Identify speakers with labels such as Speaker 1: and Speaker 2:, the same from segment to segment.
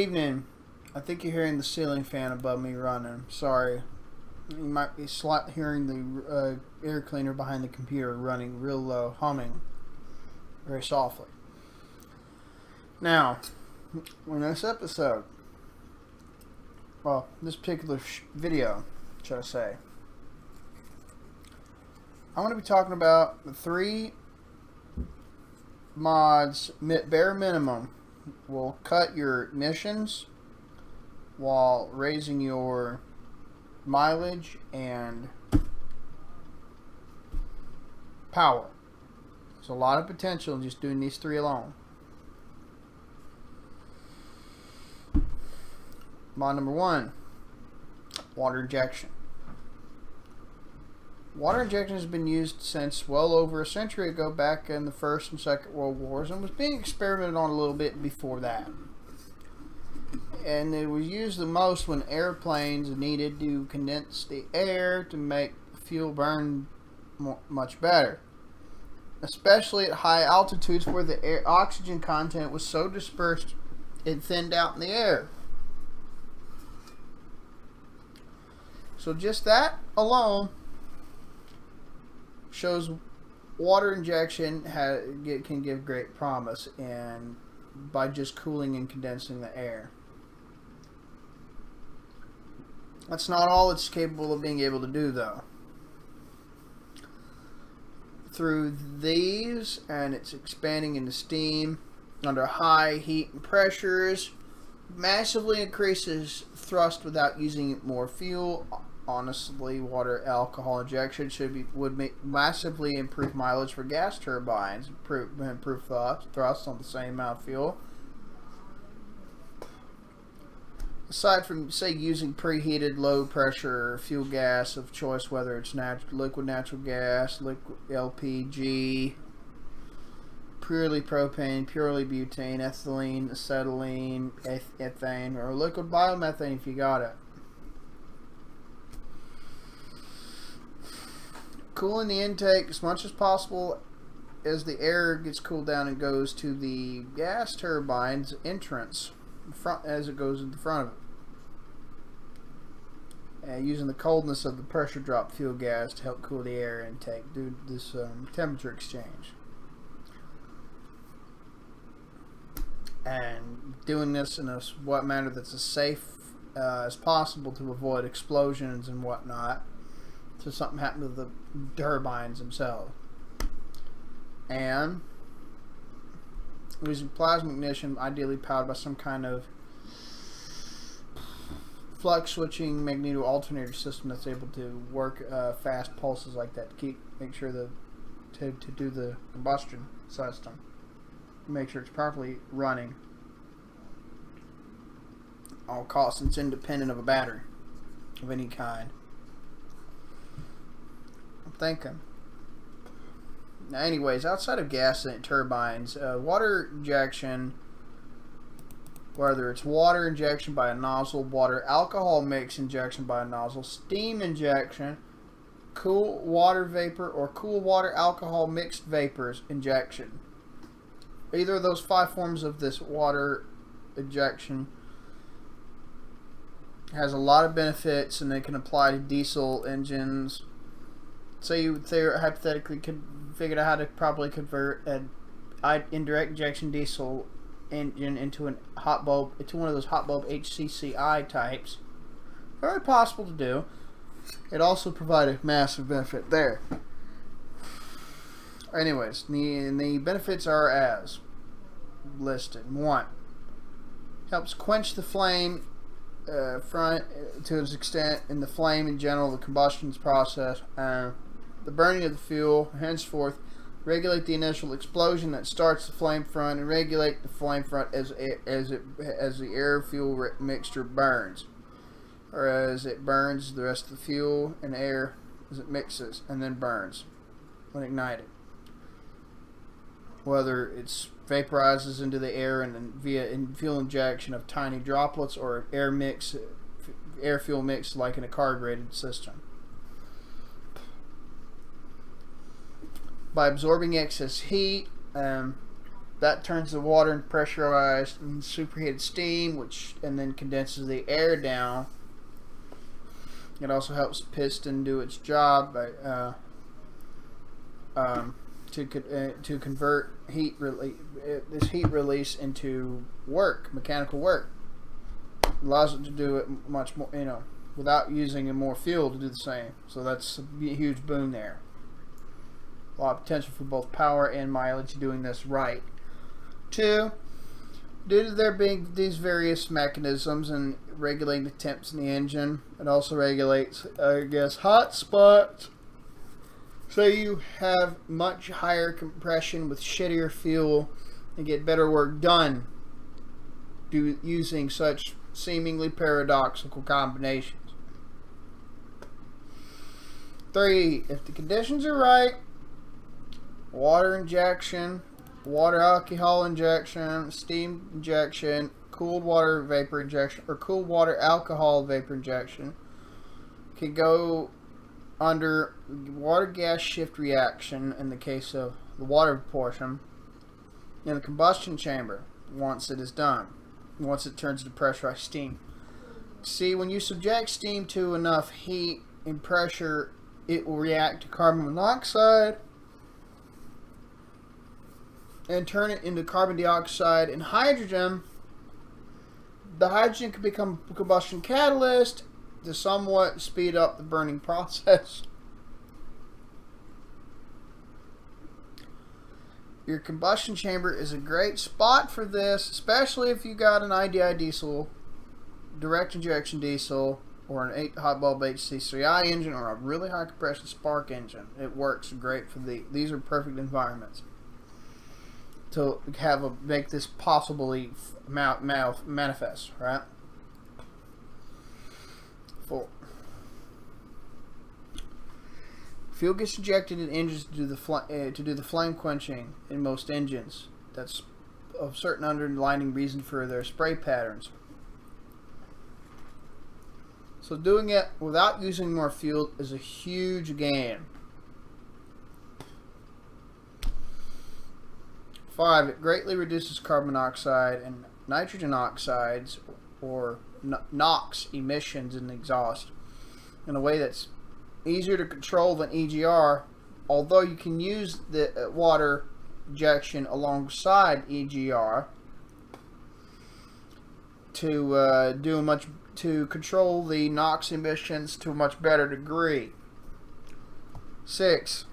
Speaker 1: evening. I think you're hearing the ceiling fan above me running. Sorry. You might be hearing the air cleaner behind the computer running real low, humming very softly. Now, in this episode, well, this particular video, should I say, I'm going to be talking about the 3 mods, bare minimum, will cut your emissions while raising your mileage and power. There's a lot of potential in just doing these 3 alone. Mod number 1, water injection. Water injection has been used since well over a century ago, back in the First and Second World Wars, and was being experimented on a little bit before that. And it was used the most when airplanes needed to condense the air to make fuel burn much better. Especially at high altitudes where the oxygen content was so dispersed it thinned out in the air. So just that alone shows water injection can give great promise, and by just cooling and condensing the air. That's not all it's capable of being able to do, though. Through these, and it's expanding into steam under high heat and pressures, massively increases thrust without using more fuel. Honestly, water alcohol injection would massively improve mileage for gas turbines, improve thrust on the same amount of fuel. Aside from, say, using preheated low pressure fuel gas of choice, whether it's liquid natural gas, liquid LPG, purely propane, purely butane, ethylene, acetylene, ethane, or liquid biomethane if you got it. Cooling the intake as much as possible as the air gets cooled down and goes to the gas turbine's entrance as it goes in the front of it. And using the coldness of the pressure drop fuel gas to help cool the air intake due to this temperature exchange. And doing this in a manner that's as safe as possible to avoid explosions and whatnot. So something happened to the turbines themselves. And using plasma ignition, ideally powered by some kind of flux switching magneto alternator system that's able to work fast pulses like that to make sure to do the combustion system, make sure it's properly running. All costs, it's independent of a battery of any kind. I'm thinking. Now, anyways, outside of gas turbines, water injection, whether it's water injection by a nozzle, water alcohol mix injection by a nozzle, steam injection, cool water vapor, or cool water alcohol mixed vapors injection. Either of those 5 forms of this water injection has a lot of benefits, and they can apply to diesel engines. Say you hypothetically could figure out how to properly convert an indirect injection diesel engine into one of those hot bulb HCCI types. Very possible to do. It also provided a massive benefit there. Anyways, the benefits are as listed. 1, helps quench the flame front to an extent in the flame in general, the combustion process, the burning of the fuel, henceforth regulate the initial explosion that starts the flame front, and regulate the flame front as the air fuel mixture burns, or as it burns the rest of the fuel and air as it mixes and then burns when ignited. Whether it's vaporizes into the air and then via fuel injection of tiny droplets, or air fuel mix like in a carbureted system. By absorbing excess heat, That turns the water into pressurized and superheated steam, which and then condenses the air down. It also helps piston do its job by to convert this heat release into work, mechanical work. It allows it to do it much more, without using more fuel to do the same. So that's a huge boon there. A lot of potential for both power and mileage doing this right. 2, due to there being these various mechanisms and regulating the temps in the engine, it also regulates, hot spots. So you have much higher compression with shittier fuel and get better work done using such seemingly paradoxical combinations. 3, if the conditions are right, water injection, water alcohol injection, steam injection, cooled water vapor injection, or cooled water alcohol vapor injection can go under water gas shift reaction in the case of the water portion in the combustion chamber once it is done, once it turns into pressurized steam. See, when you subject steam to enough heat and pressure, it will react to carbon monoxide and turn it into carbon dioxide and hydrogen. The hydrogen can become a combustion catalyst to somewhat speed up the burning process. Your combustion chamber is a great spot for this, especially if you got an IDI diesel, direct injection diesel, or an 8 hot bulb HC3i engine, or a really high compression spark engine. It works great for these are perfect environments to make this possibly manifest, right? 4. Fuel gets injected in engines to do the flame quenching in most engines. That's a certain underlying reason for their spray patterns. So doing it without using more fuel is a huge gain. 5. It greatly reduces carbon monoxide and nitrogen oxides, or NOx emissions in the exhaust, in a way that's easier to control than EGR, although you can use the water injection alongside EGR to control the NOx emissions to a much better degree. 6.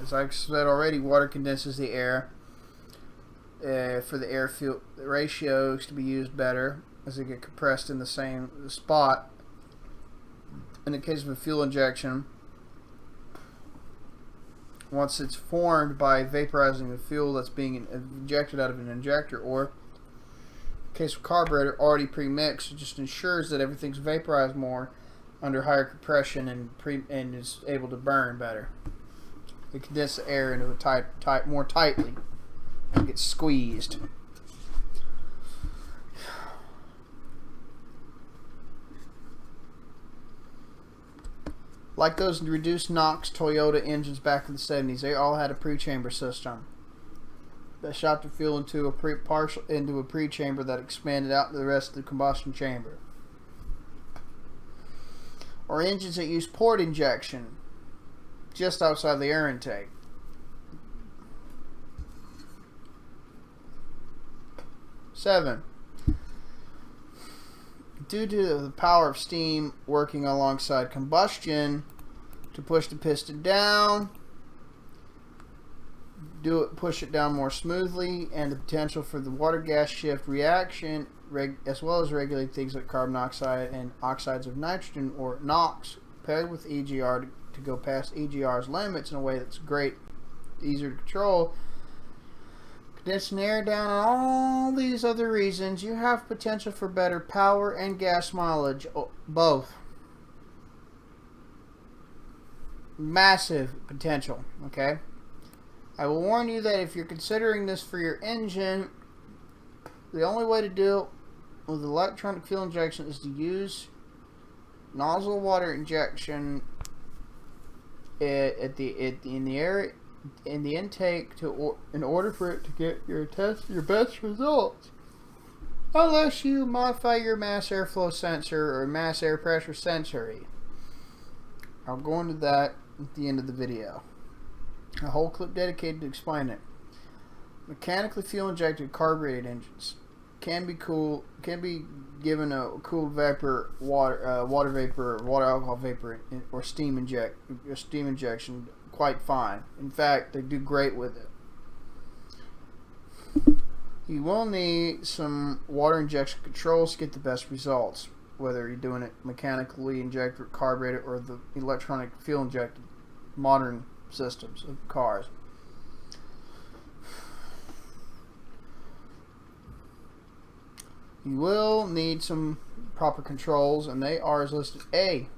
Speaker 1: As I've said already, water condenses the air for the air-fuel ratios to be used better as they get compressed in the same spot. In the case of a fuel injection, once it's formed by vaporizing the fuel that's being injected out of an injector, or in the case of carburetor, already pre-mixed, it just ensures that everything's vaporized more under higher compression and is able to burn better. It condenses the air into a more tightly and gets squeezed. Like those reduced NOx Toyota engines back in the 70s, they all had a pre-chamber system that shot the fuel into a pre-chamber that expanded out to the rest of the combustion chamber. Or engines that use port injection just outside the air intake. 7. Due to the power of steam working alongside combustion to push the piston down, push it down more smoothly, and the potential for the water gas shift reaction, as well as regulate things like carbon monoxide and oxides of nitrogen, or NOx, paired with EGR to go past EGR's limits in a way that's great, easier to control. Condensing air down and all these other reasons, you have potential for better power and gas mileage, both. Massive potential, okay? I will warn you that if you're considering this for your engine, the only way to do it with electronic fuel injection is to use nozzle water injection in the air in the intake in order for it to get your best results. Unless you modify your mass airflow sensor or mass air pressure sensor. I'll go into that at the end of the video. A whole clip dedicated to explain it. Mechanically fuel injected carbureted engines can be given a cooled vapor, water vapor, water alcohol vapor, or steam injection quite fine. In fact, they do great with it. You will need some water injection controls to get the best results, whether you're doing it mechanically injected, carbureted, or the electronic fuel injected modern systems of cars. You will need some proper controls, and they are as listed. A,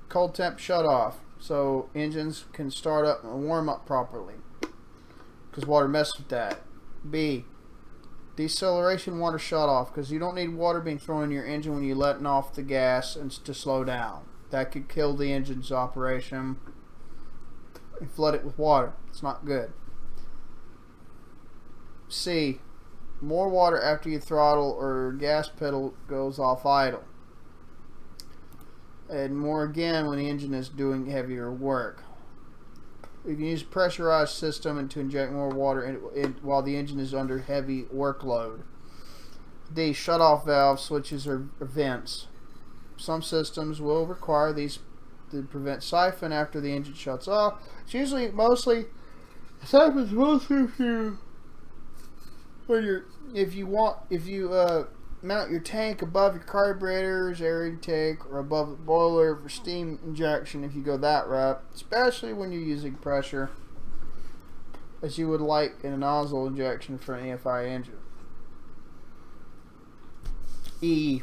Speaker 1: cold temp shut off, so engines can start up and warm up properly, because water messes with that. B, deceleration water shut off, because you don't need water being thrown in your engine when you're letting off the gas and to slow down. That could kill the engine's operation and flood it with water. It's not good. C, more water after you throttle or gas pedal goes off idle, and more again when the engine is doing heavier work. You can use a pressurized system and to inject more water in while the engine is under heavy workload. D, shut-off valve switches or vents. Some systems will require these to prevent siphon after the engine shuts off. It's usually it happens mostly if you mount your tank above your carburetors, air intake, or above the boiler for steam injection, if you go that route, especially when you're using pressure, as you would like in a nozzle injection for an EFI engine. E,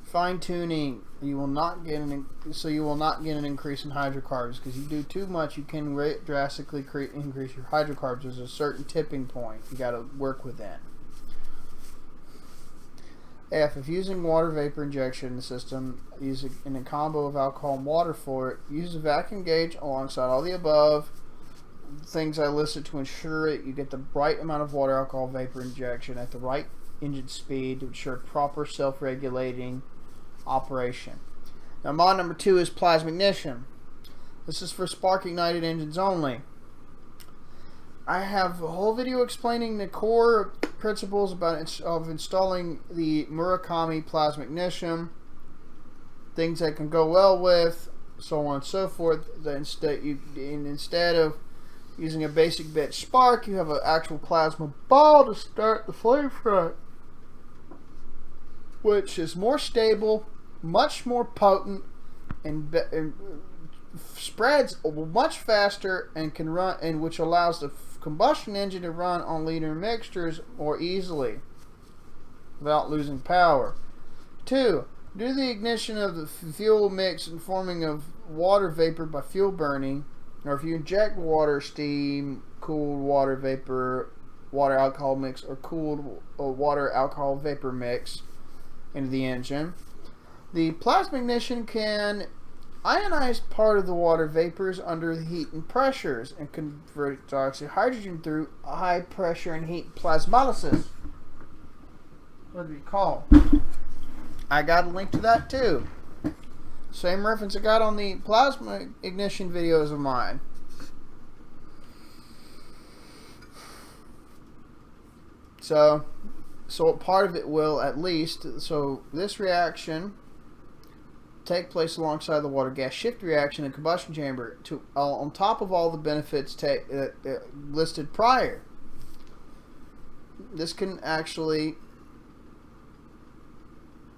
Speaker 1: fine tuning. You will not get an increase in hydrocarbons, because you do too much, you can drastically increase your hydrocarbons. There's a certain tipping point you got to work within. F, if using water vapor injection in the system, using in a combo of alcohol and water for it, use a vacuum gauge alongside all the above things I listed to ensure that you get the right amount of water alcohol vapor injection at the right engine speed to ensure proper self-regulating operation. Now, mod number 2 is plasma ignition. This is for spark ignited engines only. I have a whole video explaining the core principles of installing the Murakami plasma ignition, things that can go well with, so on and so forth. Instead of using a basic bit spark, you have an actual plasma ball to start the flame front, which is more stable, much more potent, and spreads much faster and can run, and which allows the combustion engine to run on linear mixtures more easily without losing power. 2, due to the ignition of the fuel mix and forming of water vapor by fuel burning, or if you inject water, steam, cooled water vapor, water alcohol mix, or cooled water alcohol vapor mix into the engine, the plasma ignition can ionize part of the water vapors under the heat and pressures and convert it to oxyhydrogen through high pressure and heat plasmolysis. What do you call? I got a link to that too. Same reference I got on the plasma ignition videos of mine. So part of it will at least, so this reaction take place alongside the water gas shift reaction in the combustion chamber on top of all the benefits listed prior. This can actually,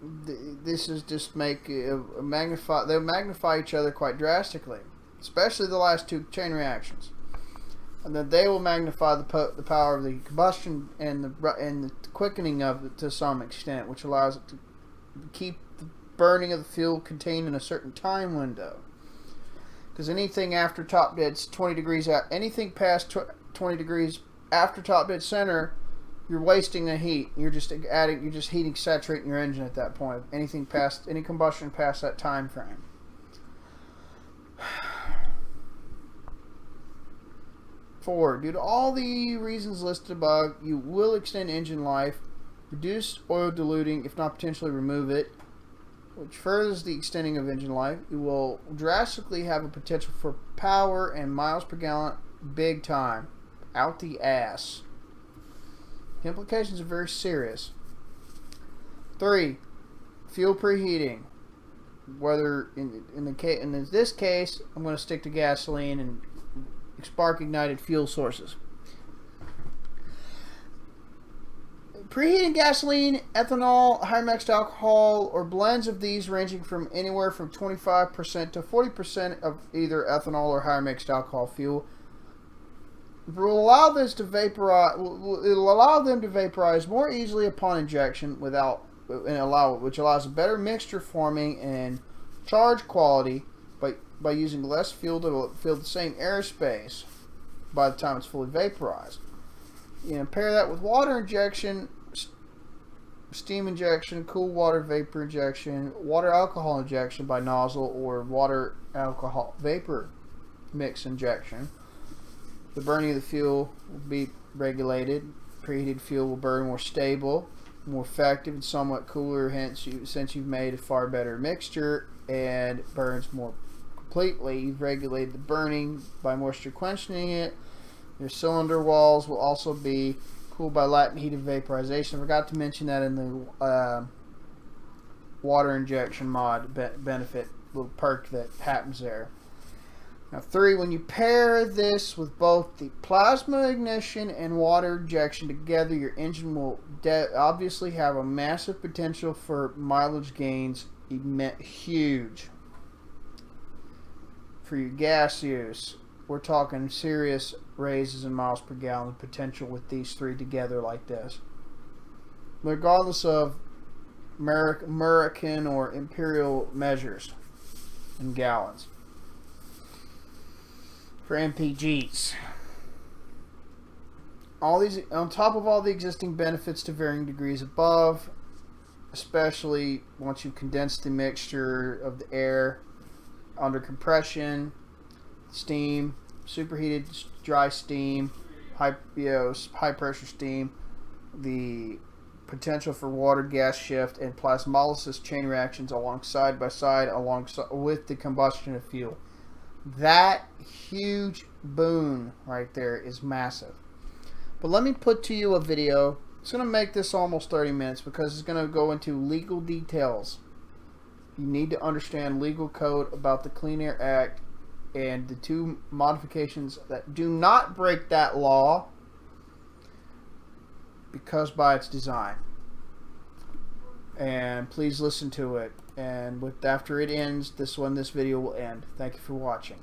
Speaker 1: this is just they'll magnify each other quite drastically, especially the last two chain reactions, and then they will magnify the power of the combustion and the quickening of it to some extent, which allows it to keep burning of the fuel contained in a certain time window. Because anything after top dead 20 degrees out, anything past 20 degrees after top dead center, you're wasting the heat. You're just heating, saturating your engine at that point. Anything past, any combustion past that time frame. 4. Due to all the reasons listed above, you will extend engine life, reduce oil diluting, if not potentially remove it, which furthers the extending of engine life. You will drastically have a potential for power and miles per gallon big time. Out the ass. The implications are very serious. 3. Fuel preheating. Whether in this case, I'm going to stick to gasoline and spark ignited fuel sources. Preheating gasoline, ethanol, higher mixed alcohol, or blends of these ranging from anywhere from 25% to 40% of either ethanol or higher mixed alcohol fuel will allow this to vaporize. It'll allow them to vaporize more easily upon injection which allows a better mixture forming and charge quality by using less fuel to fill the same airspace by the time it's fully vaporized. You know, pair that with water injection, steam injection, cool water vapor injection, water alcohol injection by nozzle, or water alcohol vapor mix injection. The burning of the fuel will be regulated. Preheated fuel will burn more stable, more effective, and somewhat cooler, since you've made a far better mixture and burns more completely. You've regulated the burning by moisture quenching it. Your cylinder walls will also be cooled by latent heat and vaporization. I forgot to mention that in the water injection mod benefit, little perk that happens there. Now 3, when you pair this with both the plasma ignition and water injection together, your engine will obviously have a massive potential for mileage gains, huge. For your gas use, we're talking serious raises in miles per gallon potential with these 3 together like this. Regardless of American or imperial measures in gallons. For MPGs. All these, on top of all the existing benefits to varying degrees above, especially once you've condensed the mixture of the air under compression, steam, superheated dry steam, high pressure steam, the potential for water gas shift and plasmolysis chain reactions side by side with the combustion of fuel. That huge boon right there is massive. But let me put to you a video. It's going to make this almost 30 minutes because it's going to go into legal details. You need to understand legal code about the Clean Air Act and the 2 modifications that do not break that law because by its design. And please listen to it. And after it ends, this video will end. Thank you for watching.